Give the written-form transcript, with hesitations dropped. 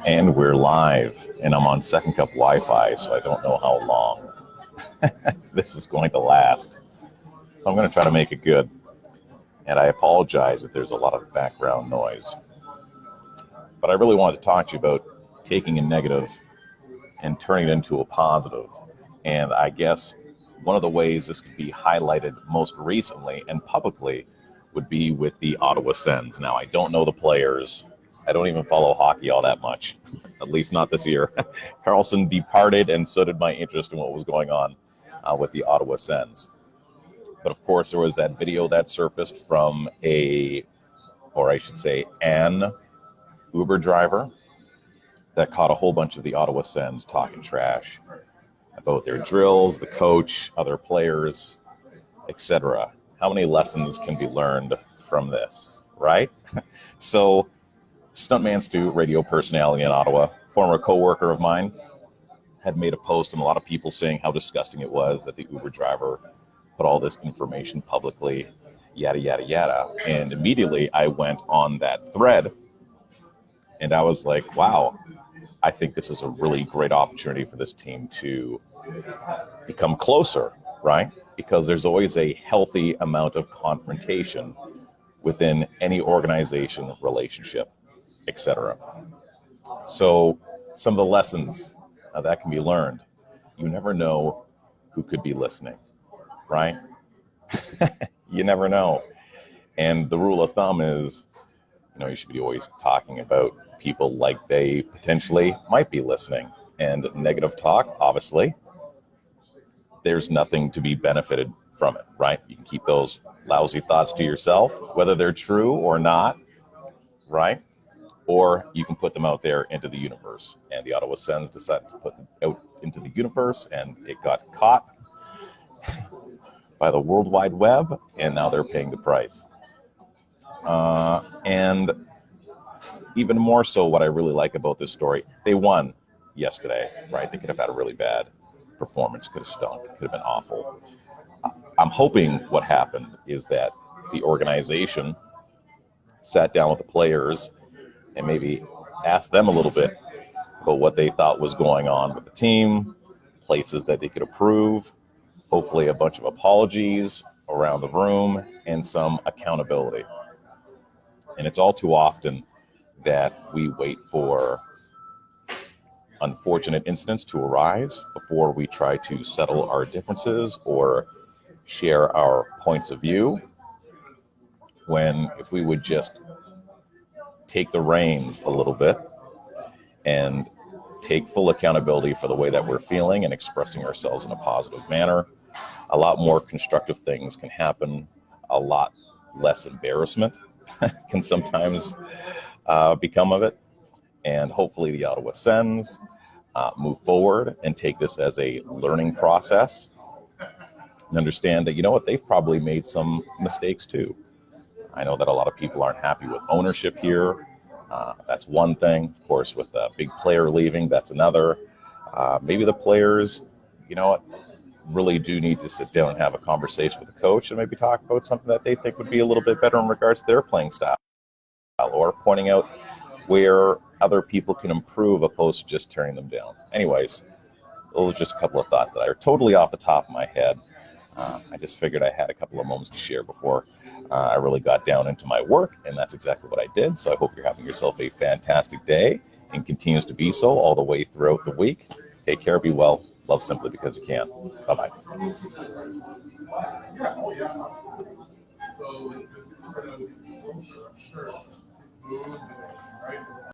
And we're live, and I'm on second cup Wi-Fi, so I don't know how long this is going to last. So I'm going to try to make it good. And I apologize if there's a lot of background noise. But I really wanted to talk to you about taking a negative and turning it into a positive. And I guess one of the ways this could be highlighted most recently and publicly would be with the Ottawa Sens. Now, I don't know the players. I don't even follow hockey all that much, at least not this year. Carlson departed, and so did my interest in what was going on with the Ottawa Sens. But of course, there was that video that surfaced from an Uber driver that caught a whole bunch of the Ottawa Sens talking trash about their drills, the coach, other players, etc. How many lessons can be learned from this, right? So, Stuntman Stu, radio personality in Ottawa, former co-worker of mine, had made a post, and a lot of people saying how disgusting it was that the Uber driver put all this information publicly, yada, yada, yada. And immediately I went on that thread, and I was like, wow, I think this is a really great opportunity for this team to become closer, right? Because there's always a healthy amount of confrontation within any organization, relationship, etc. So some of the lessons that can be learned, you never know who could be listening, right? You never know. And the rule of thumb is, you should be always talking about people like they potentially might be listening. And negative talk, obviously, there's nothing to be benefited from it, right? You can keep those lousy thoughts to yourself, whether they're true or not, right? Or you can put them out there into the universe. And the Ottawa Sens decided to put them out into the universe, and it got caught by the World Wide Web, and now they're paying the price. And even more so, what I really like about this story, they won yesterday, right? They could have had a really bad performance, could have stunk, could have been awful. I'm hoping what happened is that the organization sat down with the players and maybe asked them a little bit about what they thought was going on with the team, places that they could improve, hopefully a bunch of apologies around the room, and some accountability. And it's all too often that we wait for unfortunate incidents to arise before we try to settle our differences or share our points of view, when if we would just take the reins a little bit and take full accountability for the way that we're feeling and expressing ourselves in a positive manner, a lot more constructive things can happen. A lot less embarrassment can sometimes become of it. And hopefully the Ottawa Sens move forward and take this as a learning process and understand that, they've probably made some mistakes too. I know that a lot of people aren't happy with ownership here. That's one thing. Of course, with a big player leaving, that's another. Maybe the players, really do need to sit down and have a conversation with the coach and maybe talk about something that they think would be a little bit better in regards to their playing style, or pointing out where other people can improve opposed to just tearing them down. Anyways, those are just a couple of thoughts that are totally off the top of my head. I just figured I had a couple of moments to share before I really got down into my work, and that's exactly what I did. So I hope you're having yourself a fantastic day and continues to be so all the way throughout the week. Take care, be well, love simply because you can. Bye-bye.